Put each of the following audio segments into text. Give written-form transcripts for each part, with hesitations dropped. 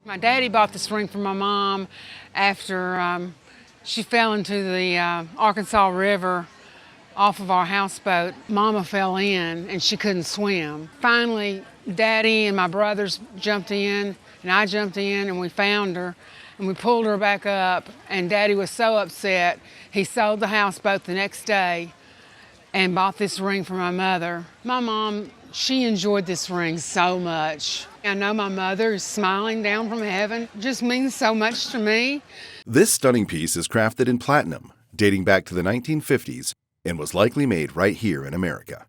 My daddy bought this ring for my mom after she fell into the Arkansas River off of our houseboat. Mama fell in and she couldn't swim. Finally, Daddy and my brothers jumped in and I jumped in and we found her and we pulled her back up, and Daddy was so upset he sold the houseboat the next day and bought this ring for my mother. My mom, she enjoyed this ring so much. I know my mother is smiling down from heaven. It just means so much to me. This stunning piece is crafted in platinum, dating back to the 1950s, and was likely made right here in America.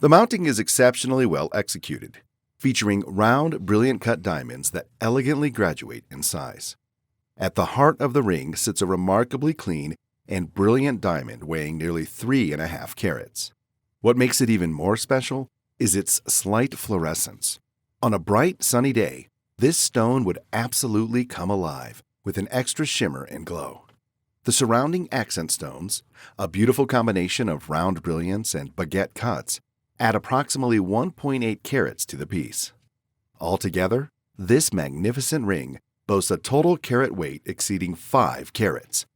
The mounting is exceptionally well executed, featuring round, brilliant cut diamonds that elegantly graduate in size. At the heart of the ring sits a remarkably clean and brilliant diamond weighing nearly 3.5 carats. What makes it even more special is its slight fluorescence. On a bright, sunny day, this stone would absolutely come alive with an extra shimmer and glow. The surrounding accent stones, a beautiful combination of round brilliance and baguette cuts, add approximately 1.8 carats to the piece. Altogether, this magnificent ring boasts a total carat weight exceeding 5 carats.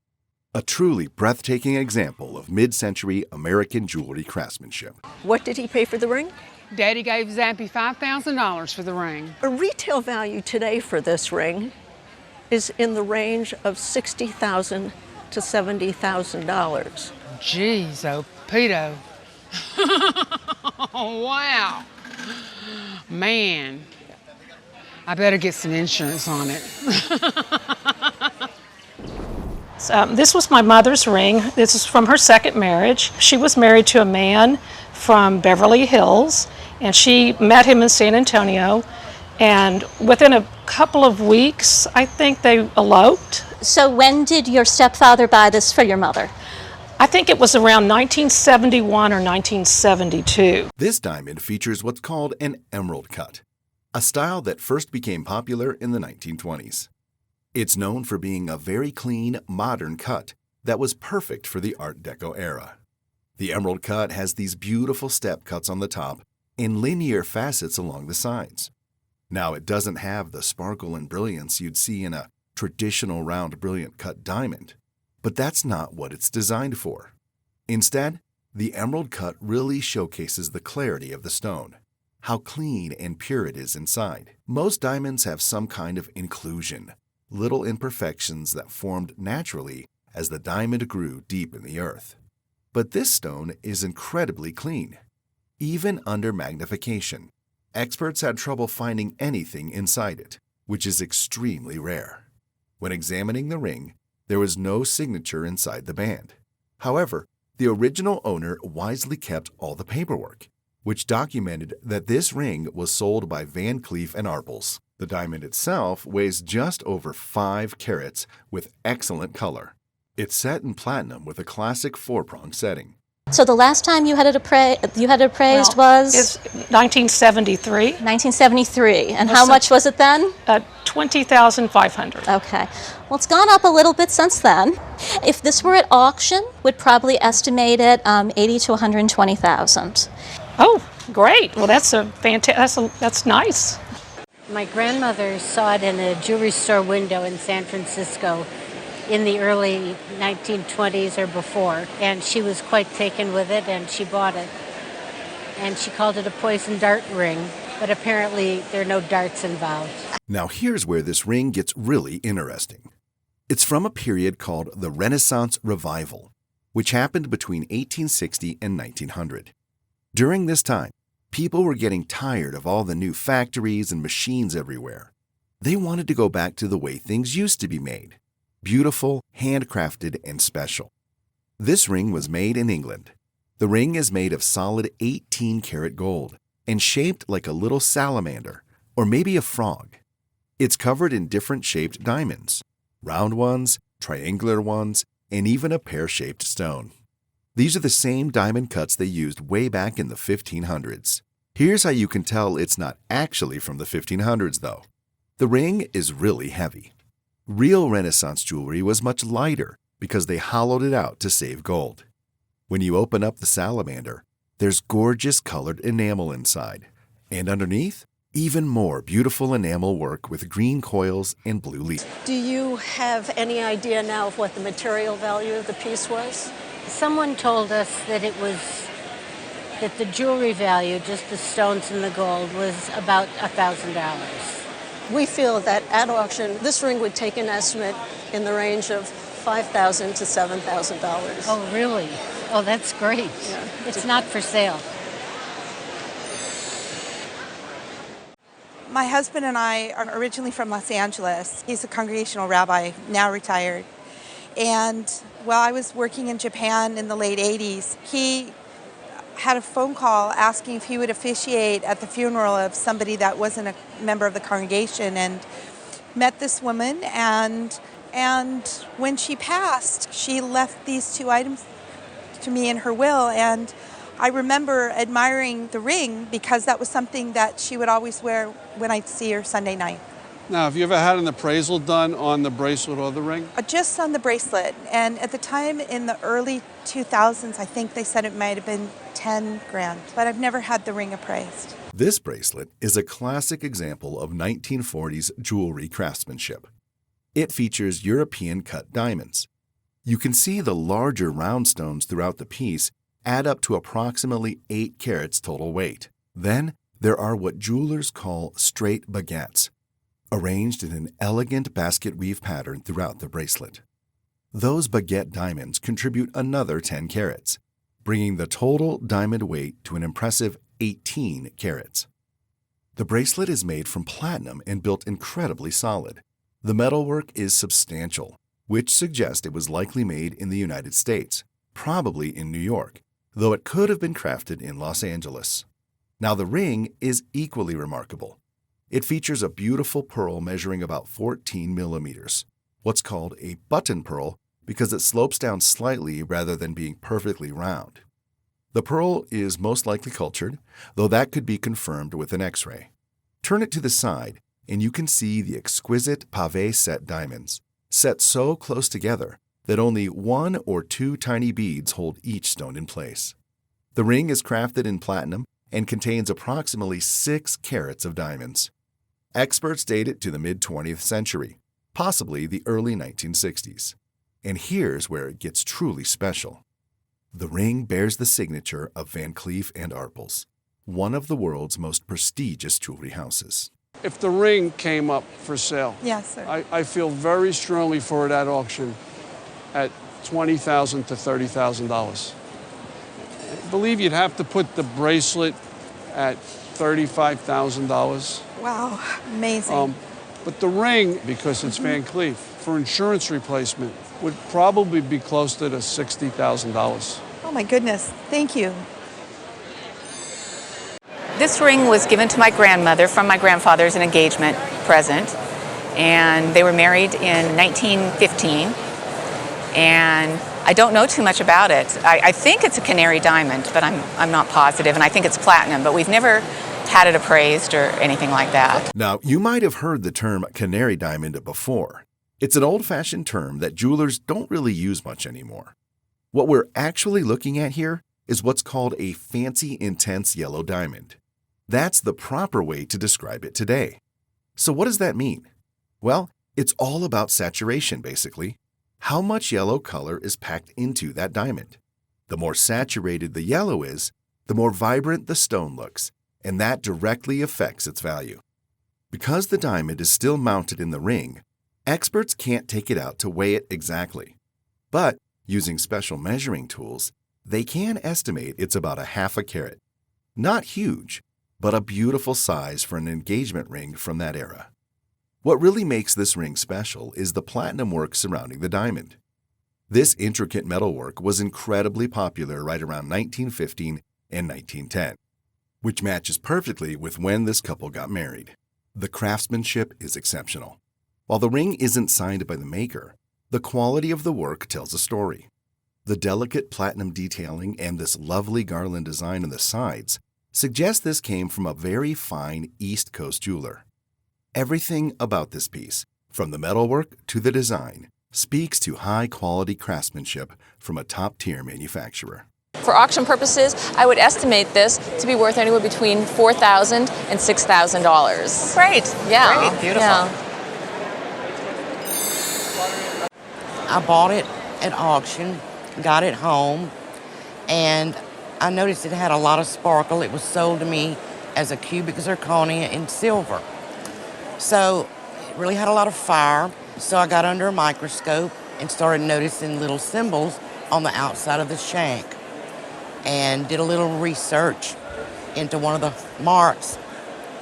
A truly breathtaking example of mid-century American jewelry craftsmanship. What did he pay for the ring? Daddy gave Zappy $5,000 for the ring. A retail value today for this ring is in the range of $60,000 to $70,000. Jeez, oh, Peto. Wow. Man, I better get some insurance on it. This was my mother's ring. This is from her second marriage. She was married to a man from Beverly Hills, and she met him in San Antonio. And within a couple of weeks, I think they eloped. So when did your stepfather buy this for your mother? I think it was around 1971 or 1972. This diamond features what's called an emerald cut, a style that first became popular in the 1920s. It's known for being a very clean, modern cut that was perfect for the Art Deco era. The emerald cut has these beautiful step cuts on the top and linear facets along the sides. Now, it doesn't have the sparkle and brilliance you'd see in a traditional round brilliant cut diamond, but that's not what it's designed for. Instead, the emerald cut really showcases the clarity of the stone, how clean and pure it is inside. Most diamonds have some kind of inclusion, little imperfections that formed naturally as the diamond grew deep in the earth. But this stone is incredibly clean. Even under magnification, experts had trouble finding anything inside it, which is extremely rare. When examining the ring, there was no signature inside the band. However, the original owner wisely kept all the paperwork, which documented that this ring was sold by Van Cleef and Arpels. The diamond itself weighs just over 5 carats with excellent color. It's set in platinum with a classic 4-prong setting. So the last time you had it appraised was? It's 1973. 1973. And how much was it then? $20,500. Okay. Well, it's gone up a little bit since then. If this were at auction, would probably estimate it $80,000 to $120,000. Oh, great. Well, that's a fantastic. That's nice. My grandmother saw it in a jewelry store window in San Francisco in the early 1920s or before, and she was quite taken with it, and she bought it. And she called it a poison dart ring, but apparently there are no darts involved. Now here's where this ring gets really interesting. It's from a period called the Renaissance Revival, which happened between 1860 and 1900. During this time, people were getting tired of all the new factories and machines everywhere. They wanted to go back to the way things used to be made. Beautiful, handcrafted, and special. This ring was made in England. The ring is made of solid 18-karat gold and shaped like a little salamander, or maybe a frog. It's covered in different shaped diamonds, round ones, triangular ones, and even a pear-shaped stone. These are the same diamond cuts they used way back in the 1500s. Here's how you can tell it's not actually from the 1500s, though. The ring is really heavy. Real Renaissance jewelry was much lighter because they hollowed it out to save gold. When you open up the salamander, there's gorgeous colored enamel inside, and underneath, Even more beautiful enamel work with green coils and blue leaves. Do you have any idea now of what the material value of the piece was? Someone told us that that the jewelry value, just the stones and the gold, was about $1,000. We feel that at auction, this ring would take an estimate in the range of $5,000 to $7,000. Oh, really? Oh, that's great. Yeah. It's not for sale. My husband and I are originally from Los Angeles. He's a congregational rabbi, now retired. And while I was working in Japan in the late 80s, he had a phone call asking if he would officiate at the funeral of somebody that wasn't a member of the congregation, and met this woman, and when she passed, she left these two items to me in her will, and I remember admiring the ring because that was something that she would always wear when I'd see her Sunday night. Now, have you ever had an appraisal done on the bracelet or the ring? Just on the bracelet, and at the time in the early 2000s, I think they said it might have been 10 grand, but I've never had the ring appraised. This bracelet is a classic example of 1940s jewelry craftsmanship. It features European cut diamonds. You can see the larger round stones throughout the piece add up to approximately 8 carats total weight. Then there are what jewelers call straight baguettes, arranged in an elegant basket weave pattern throughout the bracelet. Those baguette diamonds contribute another 10 carats, bringing the total diamond weight to an impressive 18 carats. The bracelet is made from platinum and built incredibly solid. The metalwork is substantial, which suggests it was likely made in the United States, probably in New York, though it could have been crafted in Los Angeles. Now the ring is equally remarkable. It features a beautiful pearl measuring about 14 millimeters, what's called a button pearl because it slopes down slightly rather than being perfectly round. The pearl is most likely cultured, though that could be confirmed with an X-ray. Turn it to the side, and you can see the exquisite pavé set diamonds, set so close together that only 1 or 2 tiny beads hold each stone in place. The ring is crafted in platinum and contains approximately 6 carats of diamonds. Experts date it to the mid-20th century, possibly the early 1960s. And here's where it gets truly special. The ring bears the signature of Van Cleef and Arpels, one of the world's most prestigious jewelry houses. If the ring came up for sale, Yes, sir. I feel very strongly for it at auction at $20,000 to $30,000. I believe you'd have to put the bracelet at $35,000. Wow, amazing. But the ring, because it's Van Cleef, for insurance replacement, would probably be closer to $60,000. Oh my goodness, thank you. This ring was given to my grandmother from my grandfather's an engagement present, and they were married in 1915, and I don't know too much about it. I think it's a Canary diamond, but I'm not positive, and I think it's platinum, but we've never had it appraised or anything like that. Now, you might have heard the term Canary diamond before. It's an old-fashioned term that jewelers don't really use much anymore. What we're actually looking at here is what's called a fancy intense yellow diamond. That's the proper way to describe it today. So what does that mean? Well, it's all about saturation, basically. How much yellow color is packed into that diamond? The more saturated the yellow is, the more vibrant the stone looks, and that directly affects its value. Because the diamond is still mounted in the ring, experts can't take it out to weigh it exactly. But using special measuring tools, they can estimate it's about 1/2 carat. Not huge, but a beautiful size for an engagement ring from that era. What really makes this ring special is the platinum work surrounding the diamond. This intricate metalwork was incredibly popular right around 1915 and 1910, which matches perfectly with when this couple got married. The craftsmanship is exceptional. While the ring isn't signed by the maker, the quality of the work tells a story. The delicate platinum detailing and this lovely garland design on the sides suggest this came from a very fine East Coast jeweler. Everything about this piece, from the metalwork to the design, speaks to high-quality craftsmanship from a top-tier manufacturer. For auction purposes, I would estimate this to be worth anywhere between $4,000 and $6,000. Great. Yeah. Great. Beautiful. Yeah. I bought it at auction, got it home, and I noticed it had a lot of sparkle. It was sold to me as a cubic zirconia in silver. So it really had a lot of fire. So I got under a microscope and started noticing little symbols on the outside of the shank and did a little research into one of the marks,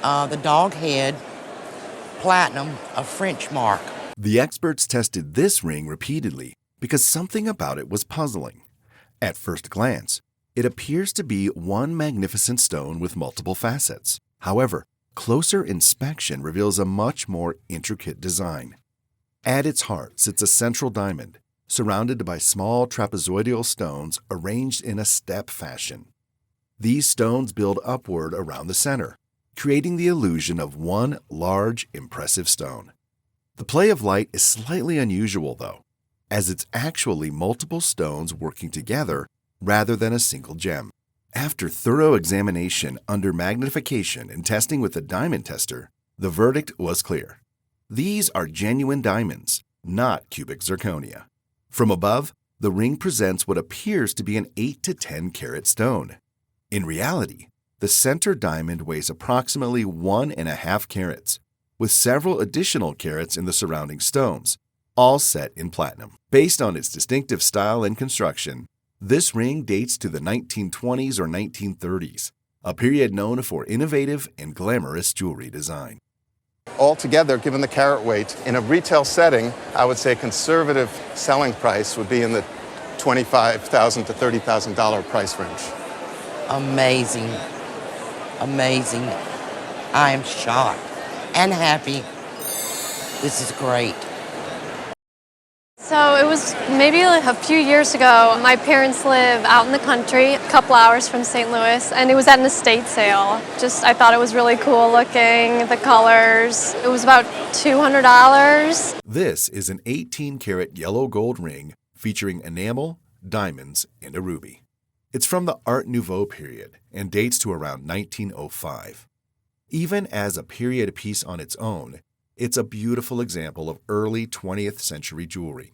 the dog head platinum, a French mark. The experts tested this ring repeatedly because something about it was puzzling. At first glance, it appears to be one magnificent stone with multiple facets. However, closer inspection reveals a much more intricate design. At its heart sits a central diamond, surrounded by small trapezoidal stones arranged in a step fashion. These stones build upward around the center, creating the illusion of one large, impressive stone. The play of light is slightly unusual, though, as it's actually multiple stones working together rather than a single gem. After thorough examination under magnification and testing with a diamond tester, the verdict was clear. These are genuine diamonds, not cubic zirconia. From above, the ring presents what appears to be an 8 to 10 carat stone. In reality, the center diamond weighs approximately 1.5 carats, with several additional carats in the surrounding stones, all set in platinum. Based on its distinctive style and construction, this ring dates to the 1920s or 1930s, a period known for innovative and glamorous jewelry design. Altogether, given the carat weight, in a retail setting, I would say a conservative selling price would be in the $25,000 to $30,000 price range. Amazing. Amazing. I am shocked and happy. This is great. So it was maybe like a few years ago. My parents live out in the country, a couple hours from St. Louis, and it was at an estate sale. I thought it was really cool looking, the colors. It was about $200. This is an 18-carat yellow gold ring featuring enamel, diamonds, and a ruby. It's from the Art Nouveau period and dates to around 1905. Even as a period piece on its own, it's a beautiful example of early 20th century jewelry.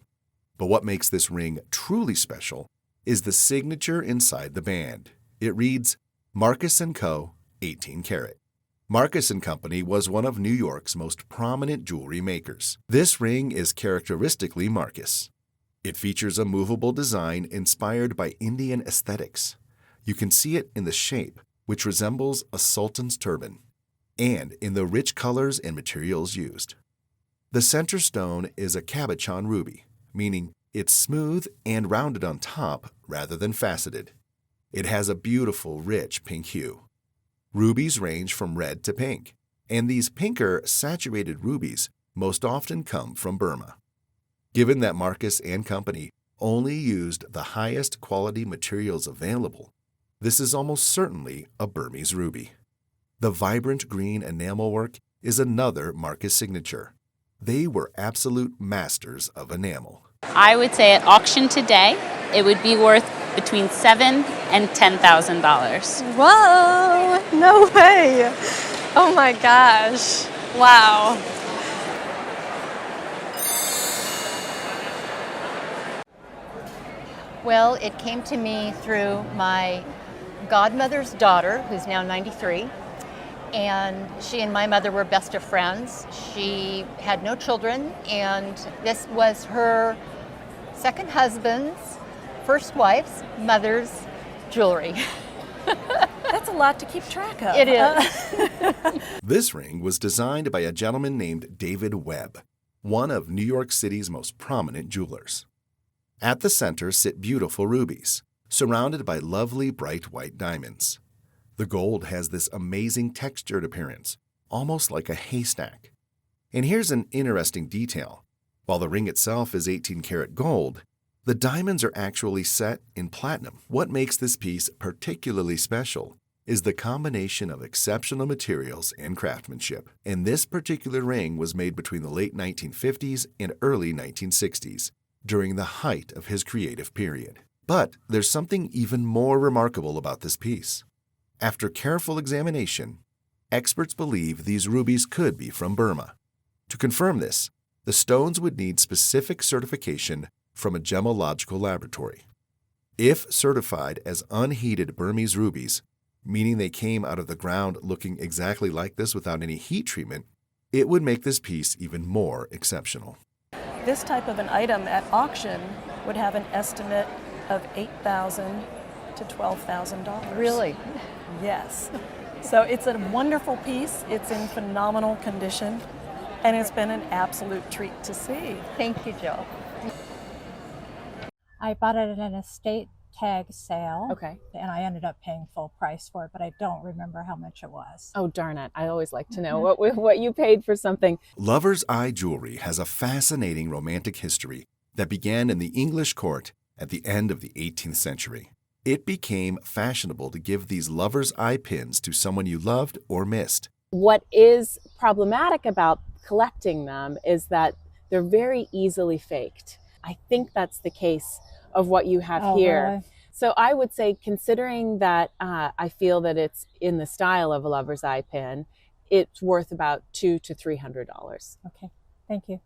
But what makes this ring truly special is the signature inside the band. It reads, Marcus & Co., 18 karat. Marcus & Company was one of New York's most prominent jewelry makers. This ring is characteristically Marcus. It features a movable design inspired by Indian aesthetics. You can see it in the shape, which resembles a sultan's turban, and in the rich colors and materials used. The center stone is a cabochon ruby, meaning it's smooth and rounded on top rather than faceted. It has a beautiful, rich pink hue. Rubies range from red to pink, and these pinker, saturated rubies most often come from Burma. Given that Marcus & Company only used the highest quality materials available, this is almost certainly a Burmese ruby. The vibrant green enamel work is another Marcus signature. They were absolute masters of enamel. I would say at auction today, it would be worth between $7,000 and $10,000. Whoa, no way. Oh my gosh, wow. Well, it came to me through my godmother's daughter, who's now 93. And she and my mother were best of friends. She had no children, and this was her second husband's, first wife's, mother's jewelry. That's a lot to keep track of. It is. This ring was designed by a gentleman named David Webb, one of New York City's most prominent jewelers. At the center sit beautiful rubies, surrounded by lovely bright white diamonds. The gold has this amazing textured appearance, almost like a haystack. And here's an interesting detail. While the ring itself is 18-karat gold, the diamonds are actually set in platinum. What makes this piece particularly special is the combination of exceptional materials and craftsmanship. And this particular ring was made between the late 1950s and early 1960s, during the height of his creative period. But there's something even more remarkable about this piece. After careful examination, experts believe these rubies could be from Burma. To confirm this, the stones would need specific certification from a gemological laboratory. If certified as unheated Burmese rubies, meaning they came out of the ground looking exactly like this without any heat treatment, it would make this piece even more exceptional. This type of an item at auction would have an estimate of $8,000 to $12,000. Really? Yes. So it's a wonderful piece. It's in phenomenal condition, and it's been an absolute treat to see. Thank you, Jill. I bought it at an estate tag sale. Okay. And I ended up paying full price for it, but I don't remember how much it was. Oh, darn it. I always like to know what you paid for something. Lover's eye jewelry has a fascinating romantic history that began in the English court at the end of the 18th century. It became fashionable to give these lover's eye pins to someone you loved or missed. What is problematic about collecting them is that they're very easily faked. I think that's the case of what you have here. Really? So I would say, considering that I feel that it's in the style of a lover's eye pin, it's worth about $200 to $300. Okay, thank you.